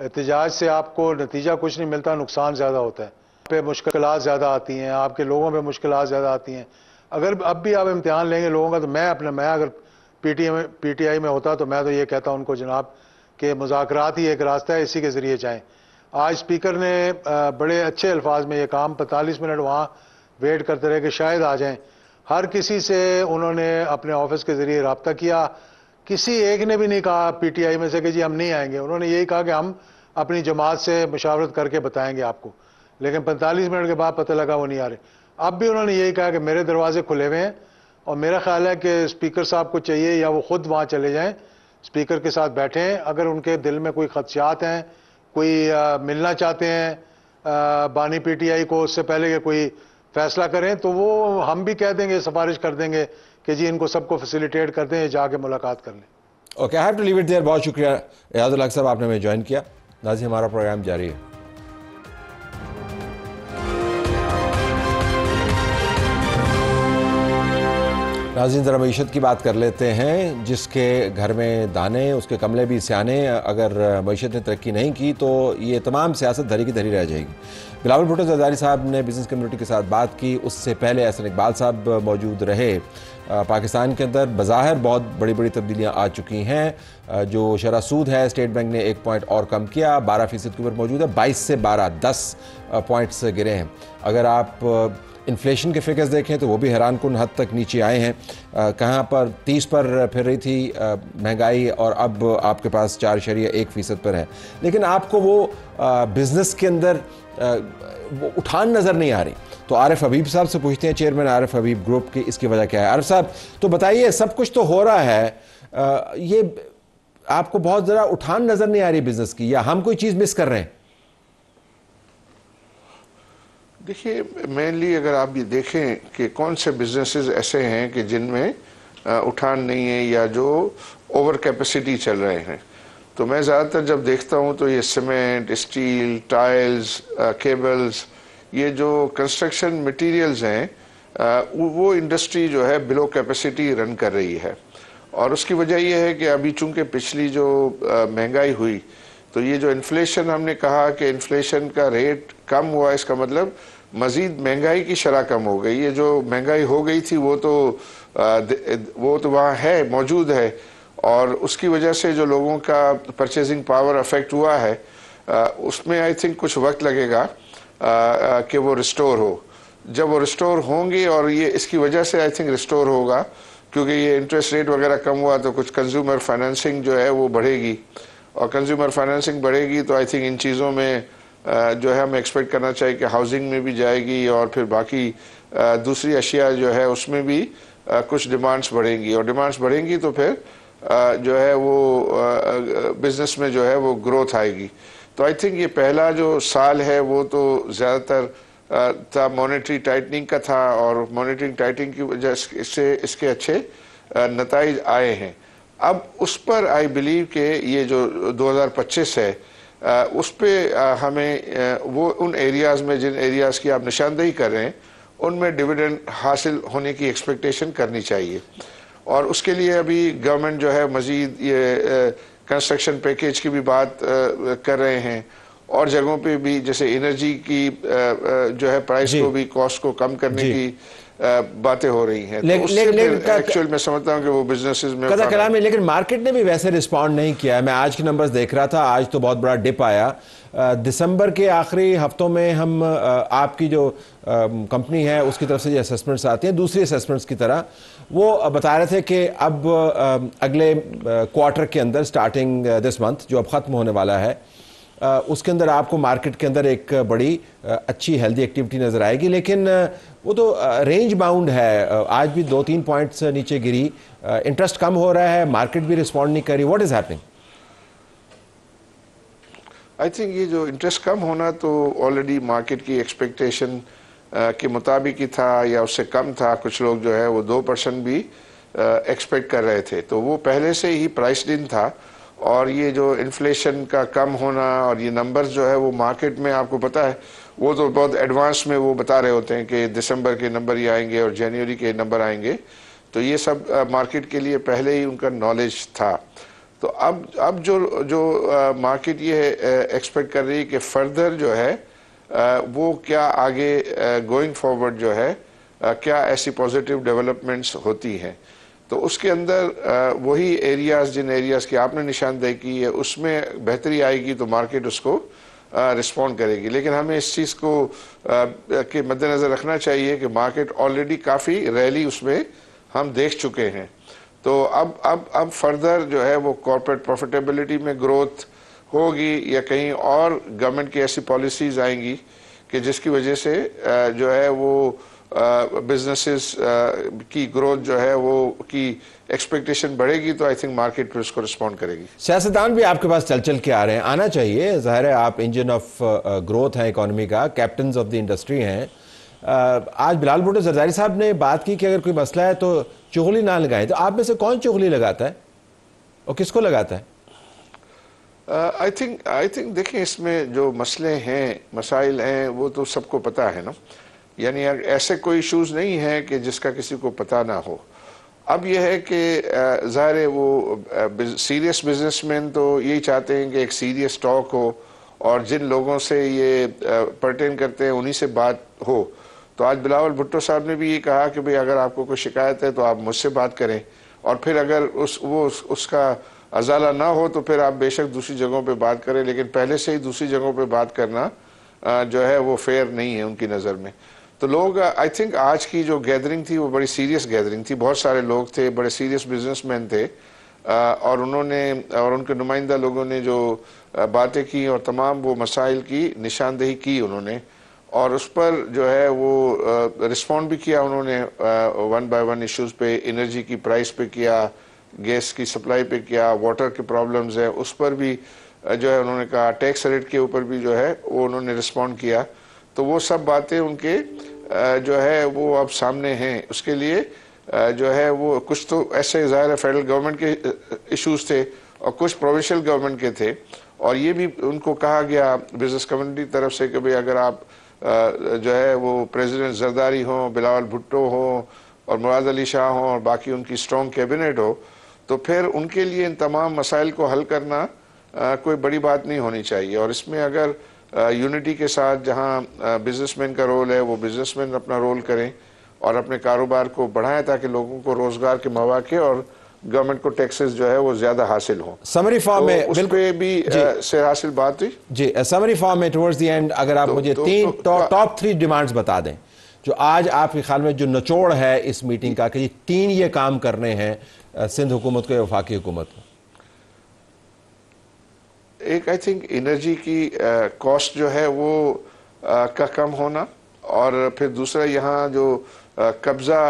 एहतजाज से आपको नतीजा कुछ नहीं मिलता, नुकसान ज़्यादा होता है। पे मुश्किलात ज़्यादा आती हैं, आपके लोगों पे मुश्किलात ज़्यादा आती हैं। अगर अब भी आप इम्तिहान लेंगे लोगों का, तो मैं अगर PTI में होता तो मैं तो ये कहता उनको जनाब कि मुज़ाकरात ही एक रास्ता है, इसी के ज़रिए जाएँ। आज स्पीकर ने बड़े अच्छे अल्फाज में ये काम 45 मिनट वहाँ वेट करते रहे कि शायद आ जाएँ। हर किसी से उन्होंने अपने ऑफिस के ज़रिए रब्ता किया, किसी एक ने भी नहीं कहा PTI में से कि जी हम नहीं आएंगे। उन्होंने यही कहा कि हम अपनी जमात से मुशावरत करके बताएंगे आपको, लेकिन 45 मिनट के बाद पता लगा वो नहीं आ रहे। अब भी उन्होंने यही कहा कि मेरे दरवाजे खुले हुए हैं, और मेरा ख्याल है कि स्पीकर साहब को चाहिए या वो खुद वहाँ चले जाएं, स्पीकर के साथ बैठें। अगर उनके दिल में कोई खदशात हैं, कोई मिलना चाहते हैं बानी PTI को, उससे पहले कि कोई फैसला करें, तो वो हम भी कह देंगे, सिफारिश कर देंगे कि जी इनको सबको फैसिलिटेट कर दें, जाके मुलाकात कर लें। Okay, I have to leave it there. बहुत शुक्रिया एजाजुल हक साहब, आपने हमें ज्वाइन किया। नाज़रीन, हमारा प्रोग्राम जारी है। नाज़रीन, ज़रा मईशत की बात कर लेते हैं। जिसके घर में दाने उसके कमले भी सियाने। अगर मईशत ने तरक्की नहीं की तो ये तमाम सियासत धरी की धरी रह जाएगी। बिलावल भुट्टो ज़रदारी साहब ने बिज़नेस कम्युनिटी के साथ बात की। उससे पहले एहसन इकबाल साहब मौजूद रहे। पाकिस्तान के अंदर बज़ाहिर बहुत बड़ी बड़ी तब्दीलियाँ आ चुकी हैं। जो शरह सूद है स्टेट बैंक ने 1 पॉइंट और कम किया, 12% के ऊपर मौजूद है। 22 से 12 10 पॉइंट्स गिरे हैं। अगर आप इन्फ्लेशन के फिगर्स देखें तो वो भी हैरानकुन हद तक नीचे आए हैं। कहाँ पर 30 पर फिर रही थी महंगाई और अब आपके पास 4.1% पर है। लेकिन आपको वो बिज़नेस के अंदर वो उठान नज़र नहीं आ रही। तो आरिफ हबीब साहब से पूछते हैं, चेयरमैन आरिफ हबीब ग्रुप की, इसकी वजह क्या है? आरिफ साहब तो बताइए, सब कुछ तो हो रहा है, ये आपको बहुत ज़रा उठान नज़र नहीं आ रही बिज़नेस की, या हम कोई चीज़ मिस कर रहे हैं? देखिए, मेनली अगर आप ये देखें कि कौन से बिजनेसेस ऐसे हैं कि जिनमें उठान नहीं है या जो ओवर कैपेसिटी चल रहे हैं, तो मैं ज़्यादातर जब देखता हूँ तो ये सीमेंट, स्टील, टाइल्स, केबल्स, ये जो कंस्ट्रक्शन मटेरियल्स हैं, वो इंडस्ट्री जो है बिलो कैपेसिटी रन कर रही है। और उसकी वजह ये है कि अभी चूंकि पिछली जो महंगाई हुई, तो ये जो इन्फ्लेशन हमने कहा कि इन्फ्लेशन का रेट कम हुआ, इसका मतलब मज़ीद महंगाई की शरह कम हो गई। ये जो महंगाई हो गई थी वो तो वहाँ है, मौजूद है, और उसकी वजह से जो लोगों का परचेजिंग पावर अफेक्ट हुआ है, उसमें आई थिंक कुछ वक्त लगेगा कि वो रिस्टोर हो। जब वो रिस्टोर होंगे, और ये इसकी वजह से आई थिंक रिस्टोर होगा क्योंकि ये इंटरेस्ट रेट वगैरह कम हुआ, तो कुछ कंज्यूमर फाइनेंसिंग जो है वो बढ़ेगी, और कंज्यूमर फाइनेंसिंग बढ़ेगी तो आई थिंक इन चीज़ों में जो है हमें एक्सपेक्ट करना चाहिए कि हाउसिंग में भी जाएगी, और फिर बाकी दूसरी अशिया जो है उसमें भी कुछ डिमांड्स बढ़ेंगी, और डिमांड्स बढ़ेंगी तो फिर जो है वो बिज़नेस में जो है वो ग्रोथ आएगी। तो आई थिंक ये पहला जो साल है वो तो ज़्यादातर था मॉनेटरी टाइटनिंग का था, और मॉनेटरी टाइटनिंग की वजह से इसके अच्छे नताइज आए हैं। अब उस पर आई बिलीव कि ये जो 2025 है, उस पर हमें वो उन एरियाज़ में, जिन एरियाज़ की आप निशानदेही कर रहे हैं, उनमें डिविडेंड हासिल होने की एक्सपेक्टेशन करनी चाहिए। और उसके लिए अभी गवर्नमेंट जो है मज़ीद ये कंस्ट्रक्शन पैकेज की भी बात कर रहे हैं, और जगहों पे भी जैसे एनर्जी की जो है प्राइस को भी, कॉस्ट को कम करने की बातें हो रही हैं। तो उससे एक्चुअल मैं समझता हूँ कि वो बिजनेसेस में कलाम है। लेकिन मार्केट ने भी वैसे रिस्पॉन्ड नहीं किया है। मैं आज के नंबर्स देख रहा था, आज तो बहुत बड़ा डिप आया। दिसंबर के आखिरी हफ्तों में हम आपकी जो कंपनी है उसकी तरफ से जो असेसमेंट्स आती हैं, दूसरी असेसमेंट्स की तरह, वो बता रहे थे कि अब अगले क्वार्टर के अंदर, स्टार्टिंग दिस मंथ जो अब ख़त्म होने वाला है, उसके अंदर आपको मार्केट के अंदर एक बड़ी अच्छी हेल्दी एक्टिविटी नज़र आएगी। लेकिन वो तो रेंज बाउंड है, आज भी 2-3 पॉइंट्स नीचे गिरी, इंटरेस्ट कम हो रहा है, मार्केट भी रिस्पॉन्ड नहीं कर रही। What is happening? I think ये जो इंटरेस्ट कम होना तो ऑलरेडी मार्केट की एक्सपेक्टेशन के मुताबिक ही था, या उससे कम था। कुछ लोग जो है वो 2% भी एक्सपेक्ट कर रहे थे, तो वो पहले से ही प्राइस्ड इन था। और ये जो इन्फ्लेशन का कम होना और ये नंबर्स जो है वो मार्केट में, आपको पता है, वो तो बहुत एडवांस में वो बता रहे होते हैं कि दिसंबर के नंबर ही आएंगे और जनवरी के नंबर आएंगे, तो ये सब मार्केट के लिए पहले ही उनका नॉलेज था। तो अब जो मार्केट ये एक्सपेक्ट कर रही है कि फर्दर जो है वो क्या आगे गोइंग फॉरवर्ड जो है क्या ऐसी पॉजिटिव डेवलपमेंट्स होती हैं, तो उसके अंदर वही एरियाज़, जिन एरियाज़ की आपने निशानदेही की है, उसमें बेहतरी आएगी तो मार्केट उसको रिस्पॉन्ड करेगी। लेकिन हमें इस चीज़ को के मद्देनज़र रखना चाहिए कि मार्केट ऑलरेडी काफ़ी रैली उसमें हम देख चुके हैं। तो अब फर्दर जो है वो कॉर्पोरेट प्रॉफिटेबिलिटी में ग्रोथ होगी, या कहीं और गवर्नमेंट की ऐसी पॉलिसीज़ आएंगी कि जिसकी वजह से जो है वो बिजनेसेस की ग्रोथ जो है वो की एक्सपेक्टेशन बढ़ेगी, तो आई थिंक मार्केट पर उसको रिस्पॉन्ड करेगी। सियासतदान भी आपके पास चल के आ रहे हैं, आना चाहिए, ज़ाहिर है आप इंजन ऑफ ग्रोथ हैं इकोनॉमी का, कैप्टन ऑफ द इंडस्ट्री हैं। आज बिलावल भुट्टो ज़रदारी साहब ने बात की कि अगर कोई मसला है तो चुगली ना लगाएं, तो आप में से कौन चुगली लगाता है और किसको लगाता है? आई थिंक देखिए, इसमें जो मसले हैं, मसाइल हैं, वो तो सबको पता है ना, यानी ऐसे कोई इश्यूज़ नहीं है कि जिसका किसी को पता ना हो। अब यह है कि ज़ाहिर है वो सीरियस बिजनेसमैन तो यही चाहते हैं कि एक सीरियस टॉक हो और जिन लोगों से ये पर्टेन करते हैं उन्हीं से बात हो। तो आज बिलावल भुट्टो साहब ने भी ये कहा कि भाई अगर आपको कोई शिकायत है तो आप मुझसे बात करें, और फिर अगर उसका अजाला ना हो तो फिर आप बेशक दूसरी जगहों पे बात करें, लेकिन पहले से ही दूसरी जगहों पे बात करना जो है वो फेयर नहीं है उनकी नज़र में। तो लोग आई थिंक आज की जो गैदरिंग थी वो बड़ी सीरियस गैदरिंग थी, बहुत सारे लोग थे, बड़े सीरियस बिजनेसमैन थे, और उनके नुमाइंदा लोगों ने जो बातें की और तमाम वो मसाइल की निशानदेही की उन्होंने, और उस पर जो है वो रिस्पॉन्ड भी किया उन्होंने वन बाय वन इश्यूज़ पे, एनर्जी की प्राइस पे किया, गैस की सप्लाई पे किया, वाटर के प्रॉब्लम्स है उस पर भी जो है उन्होंने कहा, टैक्स रेट के ऊपर भी जो है वो उन्होंने रिस्पॉन्ड किया। तो वो सब बातें उनके जो है वो अब सामने हैं। उसके लिए जो है वो कुछ तो ऐसे ज़ाहिर है फेडरल गवर्नमेंट के इश्यूज़ थे और कुछ प्रोविंशियल गवर्नमेंट के थे, और ये भी उनको कहा गया बिजनेस कम्युनिटी की तरफ से कि भाई अगर आप जो है वो प्रेसिडेंट जरदारी हों, बिलावल भुट्टो हों और मुराद अली शाह हों और बाकी उनकी स्ट्रॉन्ग कैबिनेट हो, तो फिर उनके लिए इन तमाम मसाइल को हल करना कोई बड़ी बात नहीं होनी चाहिए। और इसमें अगर यूनिटी के साथ जहां बिजनेसमैन का रोल है वो बिजनेसमैन अपना रोल करें और अपने कारोबार को बढ़ाएं ताकि लोगों को रोजगार के मौके और गवर्नमेंट को टैक्सेस जो है वो ज्यादा हासिल हो। समरी फॉर्म में उस पे भी से हासिल बात हुई जी। समरी फॉर्म में टुवर्ड्स द एंड अगर आप मुझे तीन टॉप 3 डिमांड्स बता दें जो आज आपके ख्याल में जो निचोड़ है इस मीटिंग का कि तीन ये काम करने हैं सिंध हुकूमत को या वफाकी हुकूमत को। एक आई थिंक एनर्जी की कॉस्ट जो है वो का कम होना, और फिर दूसरा यहाँ जो कब्ज़ा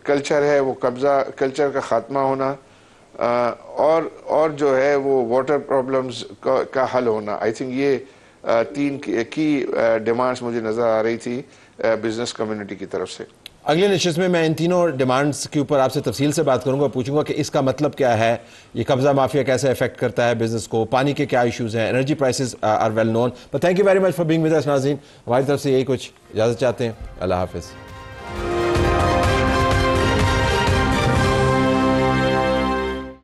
कल्चर है वो कब्ज़ा कल्चर का ख़ात्मा होना, और जो है वो वाटर प्रॉब्लम्स का हल होना। आई थिंक ये तीन की डिमांड्स मुझे नज़र आ रही थी बिजनेस कम्युनिटी की तरफ से। अगले नशिस्त में मैं इन तीनों डिमांड्स के ऊपर आपसे तफसील से बात करूंगा, पूछूंगा कि इसका मतलब क्या है, ये कब्जा माफिया कैसे अफेक्ट करता है बिजनेस को, पानी के क्या इश्यूज हैं, energy prices are well known. But thank you very much for being with us नाज़रीन, हमारी तरफ से यही कुछ इजाज़त चाहते हैं। अल्लाह हाफिज़।